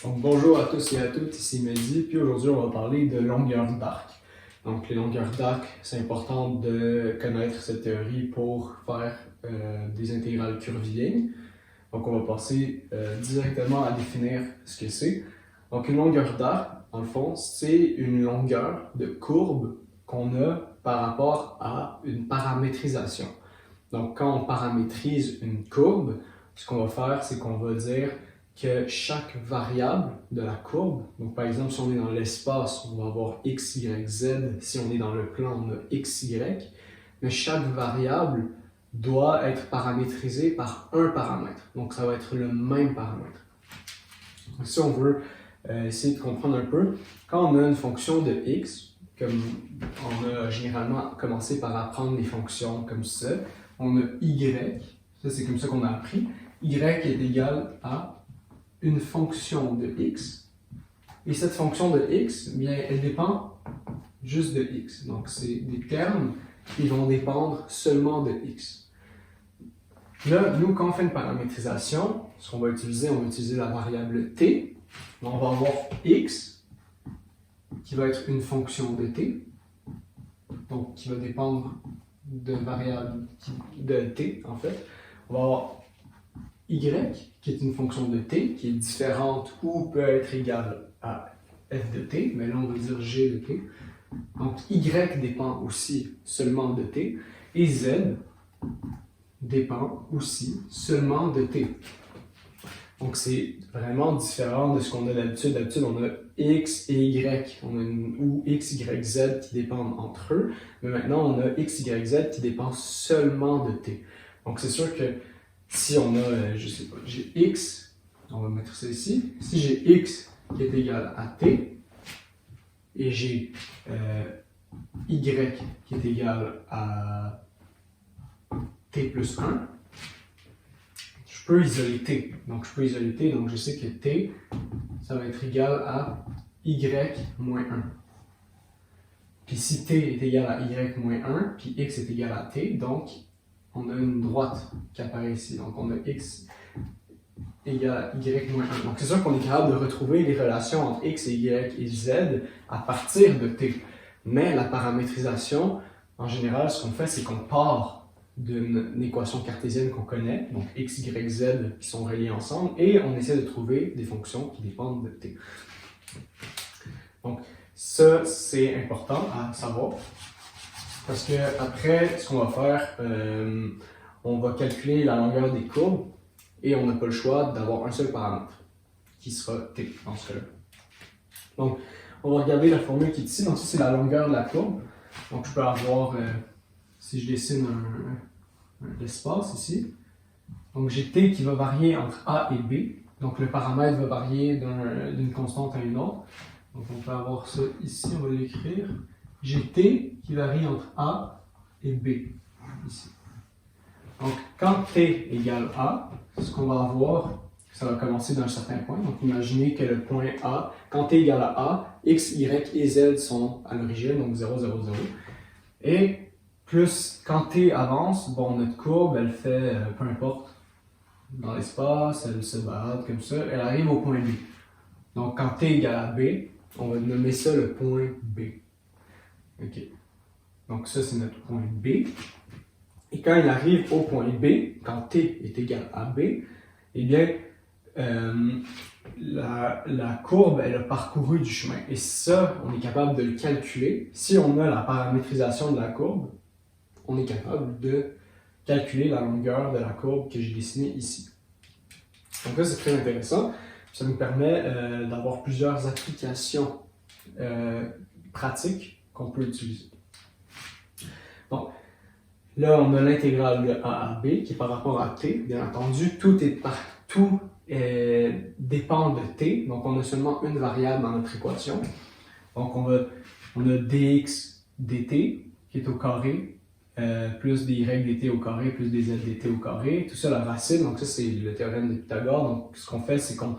Donc, bonjour à tous et à toutes, ici Mehdi, puis aujourd'hui on va parler de longueur d'arc. Donc les longueurs d'arc, c'est important de connaître cette théorie pour faire des intégrales curvilignes. Donc on va passer directement à définir ce que c'est. Donc une longueur d'arc, en fond, c'est une longueur de courbe qu'on a par rapport à une paramétrisation. Donc quand on paramétrise une courbe, ce qu'on va faire, c'est qu'on va dire que chaque variable de la courbe, donc par exemple si on est dans l'espace, on va avoir x, y, z, si on est dans le plan, on a x, y, mais chaque variable doit être paramétrisée par un paramètre, donc ça va être le même paramètre. Donc, si on veut essayer de comprendre un peu, quand on a une fonction de x, comme on a généralement commencé par apprendre les fonctions comme ça, on a y, ça c'est comme ça qu'on a appris, y est égal à une fonction de x, et cette fonction de x, bien, elle dépend juste de x. Donc, c'est des termes qui vont dépendre seulement de x. Là, nous, quand on fait une paramétrisation, ce qu'on va utiliser, on va utiliser la variable t. On va avoir x, qui va être une fonction de t, donc qui va dépendre de variable de t, en fait. On va avoir y, qui est une fonction de t, qui est différente ou peut être égale à f de t, mais là on va dire g de t. Donc y dépend aussi seulement de t, et z dépend aussi seulement de t. Donc c'est vraiment différent de ce qu'on a d'habitude. D'habitude on a x et y, ou x, y, z qui dépendent entre eux, mais maintenant on a x, y, z qui dépendent seulement de t. Donc c'est sûr que si on a, je sais pas, j'ai x, on va mettre ça ici. Si j'ai x qui est égal à t, et j'ai y qui est égal à t plus 1, je peux isoler t. Donc je sais que t, ça va être égal à y moins 1. Puis si t est égal à y moins 1, puis x est égal à t, donc on a une droite qui apparaît ici. Donc, on a x égale à y moins 1. Donc, c'est sûr qu'on est capable de retrouver les relations entre x et y et z à partir de t. Mais la paramétrisation, en général, ce qu'on fait, c'est qu'on part d'une équation cartésienne qu'on connaît, donc x, y, z qui sont reliés ensemble, et on essaie de trouver des fonctions qui dépendent de t. Donc, ça, c'est important à savoir. Parce que après, ce qu'on va faire, on va calculer la longueur des courbes et on n'a pas le choix d'avoir un seul paramètre, qui sera t dans ce cas-là. Donc, on va regarder la formule qui est ici. Donc, ça, c'est la longueur de la courbe. Donc, je peux avoir, si je dessine un espace ici, donc j'ai t qui va varier entre a et b. Donc, le paramètre va varier d'une constante à une autre. Donc, on peut avoir ça ici, on va l'écrire. J'ai t qui varie entre a et b, ici. Donc, quand t égale a, ce qu'on va avoir, ça va commencer d'un certain point. Donc, imaginez que le point A, quand t égale à a, x, y et z sont à l'origine, donc 0, 0, 0. Et plus, quand t avance, bon, notre courbe, elle fait, peu importe, dans l'espace, elle se balade comme ça, elle arrive au point B. Donc, quand t égale à b, on va nommer ça le point B. OK. Donc ça, c'est notre point B. Et quand il arrive au point B, quand t est égal à b, eh bien, la courbe, elle a parcouru du chemin. Et ça, on est capable de le calculer. Si on a la paramétrisation de la courbe, on est capable de calculer la longueur de la courbe que j'ai dessinée ici. Donc là, c'est très intéressant. Ça nous permet d'avoir plusieurs applications pratiques qu'on peut utiliser. Donc, là, on a l'intégrale de a à b qui est par rapport à t. Bien entendu, tout dépend de t. Donc, on a seulement une variable dans notre équation. Donc, on a dx dt qui est au carré, plus dy dt au carré, plus dz dt au carré. Tout ça, la racine. Donc, ça, c'est le théorème de Pythagore. Donc, ce qu'on fait, c'est qu'on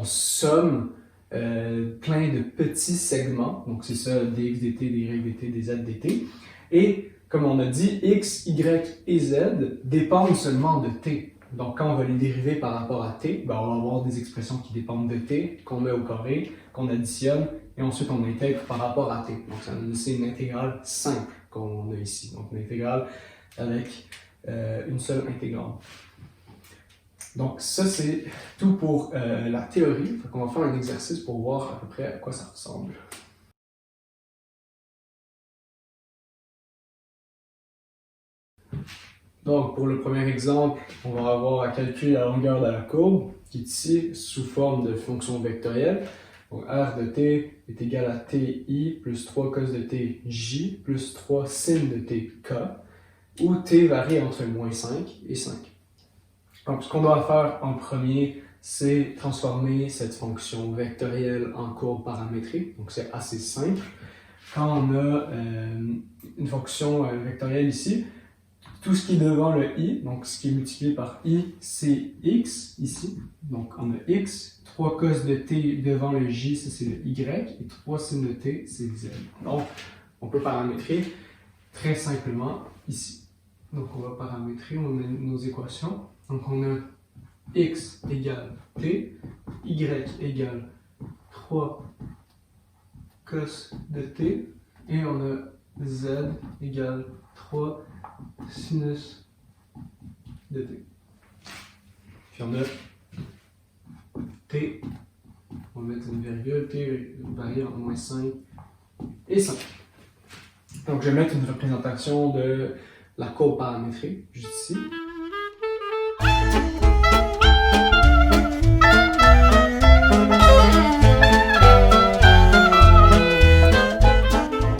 somme plein de petits segments, donc c'est ça, dx dt, dy dt, dz dt, et comme on a dit, x, y et z dépendent seulement de t. Donc quand on va les dériver par rapport à t, ben, on va avoir des expressions qui dépendent de t, qu'on met au carré, qu'on additionne, et ensuite on intègre par rapport à t. Donc c'est une intégrale simple qu'on a ici. Donc une intégrale avec une seule intégrale. Donc ça c'est tout pour la théorie. On va faire un exercice pour voir à peu près à quoi ça ressemble. Donc pour le premier exemple, on va avoir à calculer la longueur de la courbe qui est ici sous forme de fonction vectorielle. Donc r de t est égal à ti plus 3 cos de t j plus 3 sin de t k, où t varie entre moins 5 et 5. Donc ce qu'on doit faire en premier, c'est transformer cette fonction vectorielle en courbe paramétrique. Donc c'est assez simple. Quand on a une fonction vectorielle ici, tout ce qui est devant le i, donc ce qui est multiplié par i, c'est x ici. Donc on a x, 3 cos de t devant le j, ça c'est le y, et 3 sin de t, c'est z. Donc on peut paramétrer très simplement ici. Donc on va paramétrer nos équations. Donc on a x égale t, y égale 3 cos de t, et on a z égale 3 sinus de t. Puis on a t, on va mettre une virgule, t varie entre moins 5 et 5. Donc je vais mettre une représentation de la courbe paramétrique, juste ici.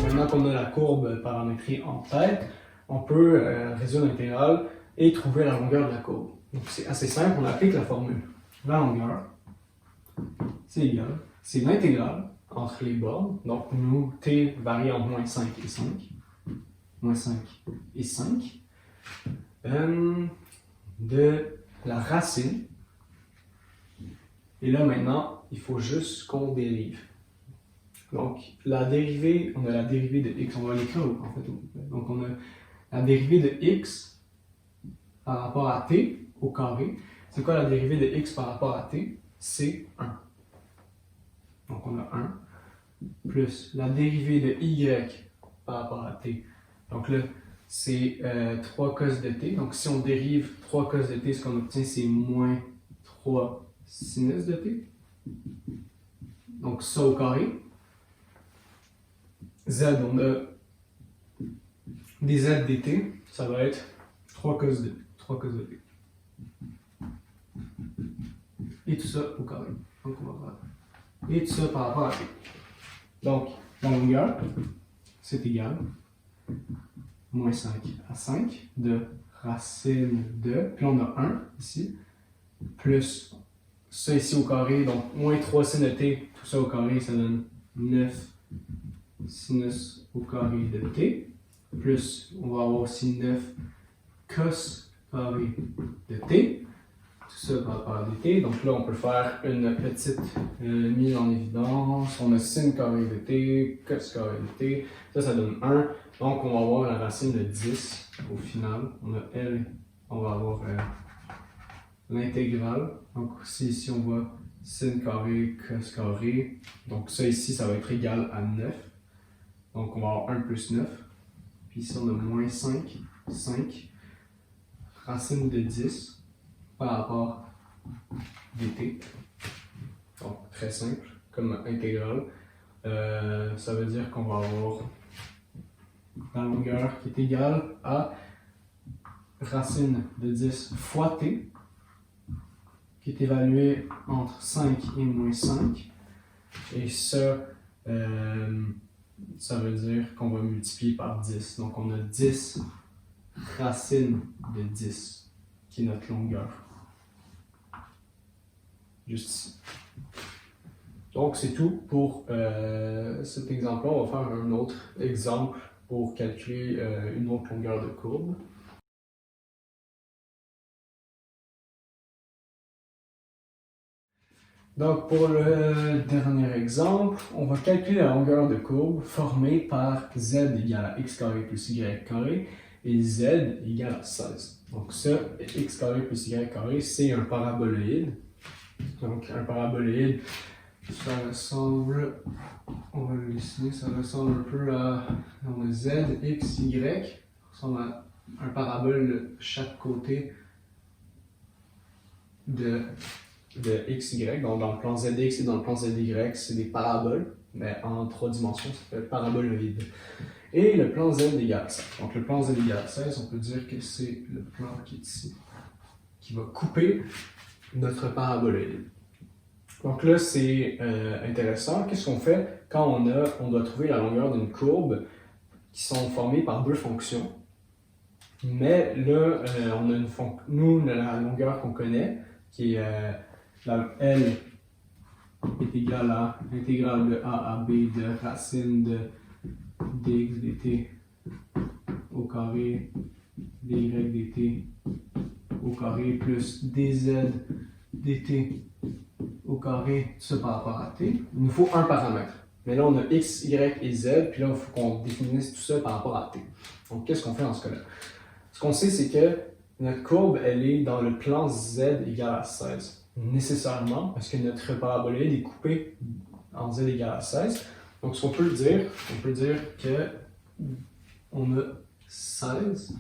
Maintenant qu'on a la courbe paramétrique en tête, on peut résoudre l'intégrale et trouver la longueur de la courbe. Donc c'est assez simple, on applique la formule. La longueur, c'est égal, c'est l'intégrale entre les bornes. Donc nous, t varie entre moins 5 et 5. Moins 5 et 5. De la racine. Et là maintenant, il faut juste qu'on dérive. Donc la dérivée, on a la dérivée de x, on va l'écrire en fait. Donc on a la dérivée de x par rapport à t au carré. C'est quoi la dérivée de x par rapport à t? C'est 1. Donc on a 1 plus la dérivée de y par rapport à t. Donc là, c'est 3 cos de t. Donc si on dérive 3 cos de t, ce qu'on obtient, c'est moins 3 sinus de t. Donc ça au carré. Z, on a dz dt, ça va être 3 cos de t. Et tout ça au carré. Donc on va faire. Et tout ça par rapport à t. Donc la longueur, c'est égal moins 5 à 5 de racine de, puis on a 1 ici, plus ça ici au carré, donc moins 3 sin de t, tout ça au carré, ça donne 9 sinus au carré de t, plus on va avoir aussi 9 cos carré de t, tout ça par rapport à dt. Donc là, on peut faire une petite mise en évidence. On a sin carré de t, cos carré de t, ça donne 1. Donc on va avoir la racine de 10 au final. On a L, on va avoir l'intégrale. Donc ici on voit sin carré, cos carré. Donc ça ici, ça va être égal à 9. Donc on va avoir 1 plus 9. Puis ici on a moins 5, 5. Racine de 10 par rapport dt. Donc très simple comme intégrale. Ça veut dire qu'on va avoir la longueur qui est égale à racine de 10 fois t, qui est évaluée entre 5 et moins 5. Et ça, ça veut dire qu'on va multiplier par 10. Donc on a 10 racine de 10, qui est notre longueur. Juste ici. Donc c'est tout pour cet exemple-là. On va faire un autre exemple pour calculer une autre longueur de courbe. Donc pour le dernier exemple, on va calculer la longueur de courbe formée par z égale à x carré plus y carré et z égale à 16. Donc ça, x carré plus y carré, c'est un paraboloïde. Donc un paraboloïde, ça ressemble, on va le dessiner, ça ressemble un peu à on a z, x, y, ça ressemble à un parabole de chaque côté de x, y. Donc dans le plan zx et dans le plan zy, c'est des paraboles, mais en 3 dimensions, ça s'appelle paraboloïde. Et le plan z égale 16. Donc le plan z égale 16, on peut dire que c'est le plan qui est ici, qui va couper notre paraboloïde. Donc là, c'est intéressant. Qu'est-ce qu'on fait quand on doit trouver la longueur d'une courbe qui sont formées par deux fonctions? Mais là, on a nous, la longueur qu'on connaît, qui est la L est égale à l'intégrale de a à b de racine de dx dt au carré dy dt au carré plus dz dt au carré, tout ça par rapport à t. Il nous faut un paramètre. Mais là, on a x, y et z, puis là, il faut qu'on définisse tout ça par rapport à t. Donc, qu'est-ce qu'on fait dans ce cas-là? Ce qu'on sait, c'est que notre courbe, elle est dans le plan z égale à 16. Nécessairement, parce que notre paraboloïde est coupé en z égale à 16. Donc, ce qu'on peut dire que on a 16,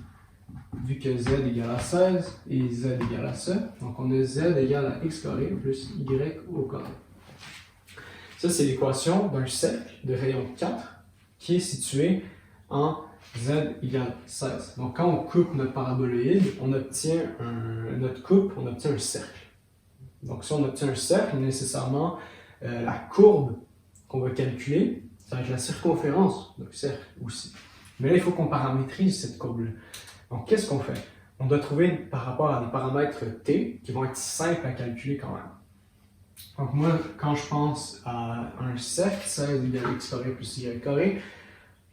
vu que z égale à 16 et z égale à ça. Donc, on a z égale à x carré plus y au carré. Ça, c'est l'équation d'un cercle de rayon 4 qui est situé en z égale 16. Donc, quand on coupe notre paraboloïde, on obtient un cercle. Donc, si on obtient un cercle, nécessairement, la courbe qu'on va calculer, ça va être la circonférence du cercle aussi. Mais là, il faut qu'on paramétrise cette courbe-là. Donc, qu'est-ce qu'on fait? On doit trouver par rapport à des paramètres t qui vont être simples à calculer quand même. Donc, moi, quand je pense à un cercle, 16 égale x carré plus y carré,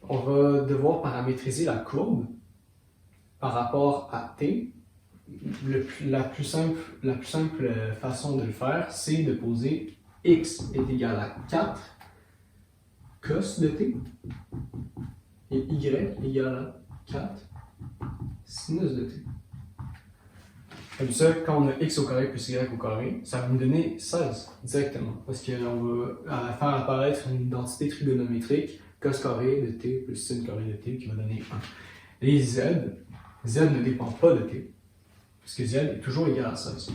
on va devoir paramétriser la courbe par rapport à t. La plus simple façon de le faire, c'est de poser x est égal à 4 cos de t et y égale à 4 sinus de t. Comme ça, quand on a x au carré plus y au carré, ça va nous donner 16 directement. Parce qu'on va faire apparaître une identité trigonométrique cos carré de t plus sin carré de t qui va donner 1. Et z ne dépend pas de t. Parce que z est toujours égal à 16.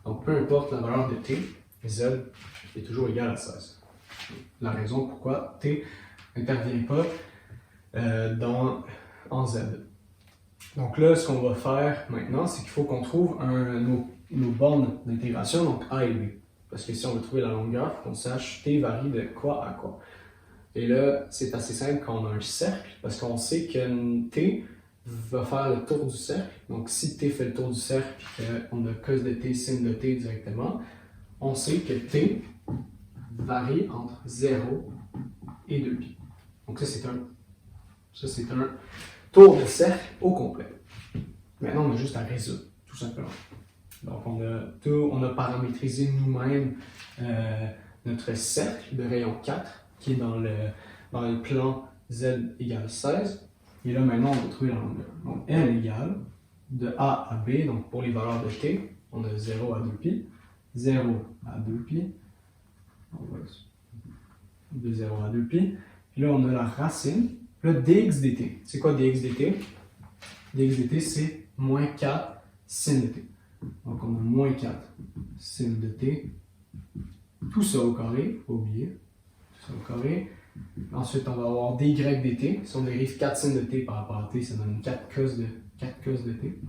Donc, peu importe la valeur de t, z est toujours égal à 16. La raison pourquoi t n'intervient pas en z. Donc là, ce qu'on va faire maintenant, c'est qu'il faut qu'on trouve nos bornes d'intégration, donc a et b. Parce que si on veut trouver la longueur, il faut qu'on sache t varie de quoi à quoi. Et là, c'est assez simple quand on a un cercle, parce qu'on sait que t va faire le tour du cercle. Donc, si t fait le tour du cercle et qu'on a cos de t, sin de t directement, on sait que t varie entre 0 et 2π. Donc, ça, c'est un tour de cercle au complet. Maintenant, on a juste à résoudre, tout simplement. Donc, on a paramétrisé nous-mêmes notre cercle de rayon 4, qui est dans le plan z égale 16. Et là, maintenant, on va trouver la longueur. Donc, L égale de A à B, donc pour les valeurs de t, on a 0 à 2π, 0 à 2π, de 0 à 2π. Puis là, on a la racine. Là, dx dt. C'est quoi dx dt? Dx dt, c'est moins 4 sin de t. Donc, on a moins 4 sin de t. Tout ça au carré, faut pas oublier. Tout ça au carré. Ensuite, on va avoir dy dt. Si on dérive 4 sin de t par rapport à t, ça donne 4 cos de t.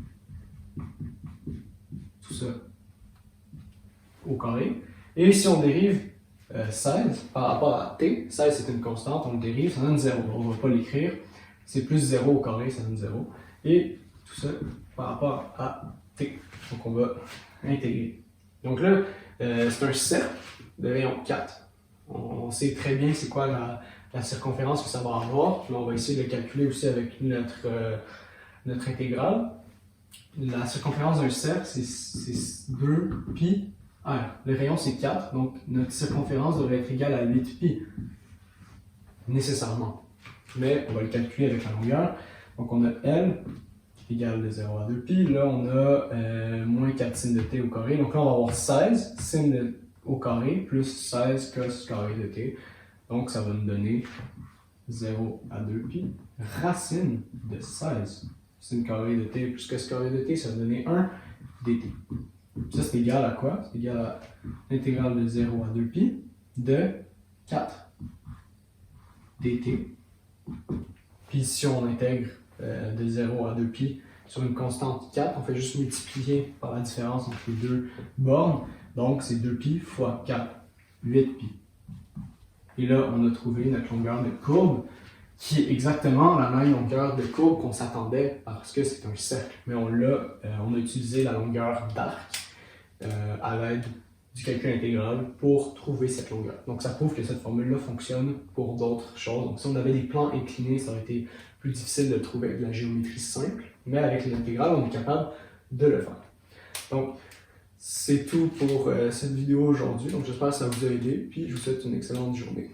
Tout ça au carré. Et si on dérive 16 par rapport à t, 16 c'est une constante, on le dérive, ça donne 0. On ne va pas l'écrire. C'est plus 0 au carré, ça donne 0. Et tout ça par rapport à t. Donc on va intégrer. Donc là, c'est un cercle de rayon 4. On sait très bien c'est quoi la circonférence que ça va avoir. Puis on va essayer de le calculer aussi avec notre intégrale. La circonférence d'un cercle, c'est 2πr. Le rayon, c'est 4, donc notre circonférence devrait être égale à 8π. Nécessairement. Mais on va le calculer avec la longueur. Donc on a L égale de 0 à 2pi. Là, on a moins 4 sin de t au carré. Donc là, on va avoir 16 sin au carré plus 16 cos carré de t. Donc ça va nous donner 0 à 2pi racine de 16 sin carré de t plus cos carré de t, ça va donner 1 dt. Ça, c'est égal à quoi? C'est égal à l'intégrale de 0 à 2pi de 4 dt. Puis si on intègre de 0 à 2pi sur une constante 4, on fait juste multiplier par la différence entre les deux bornes. Donc c'est 2pi fois 4, 8pi. Et là, on a trouvé notre longueur de courbe, qui est exactement la même longueur de courbe qu'on s'attendait parce que c'est un cercle. Mais on a utilisé la longueur d'arc à l'aide du calcul intégral pour trouver cette longueur. Donc ça prouve que cette formule-là fonctionne pour d'autres choses. Donc si on avait des plans inclinés, ça aurait été plus difficile de le trouver avec de la géométrie simple, mais avec les intégrales, on est capable de le faire. Donc c'est tout pour cette vidéo aujourd'hui. Donc j'espère que ça vous a aidé, puis je vous souhaite une excellente journée.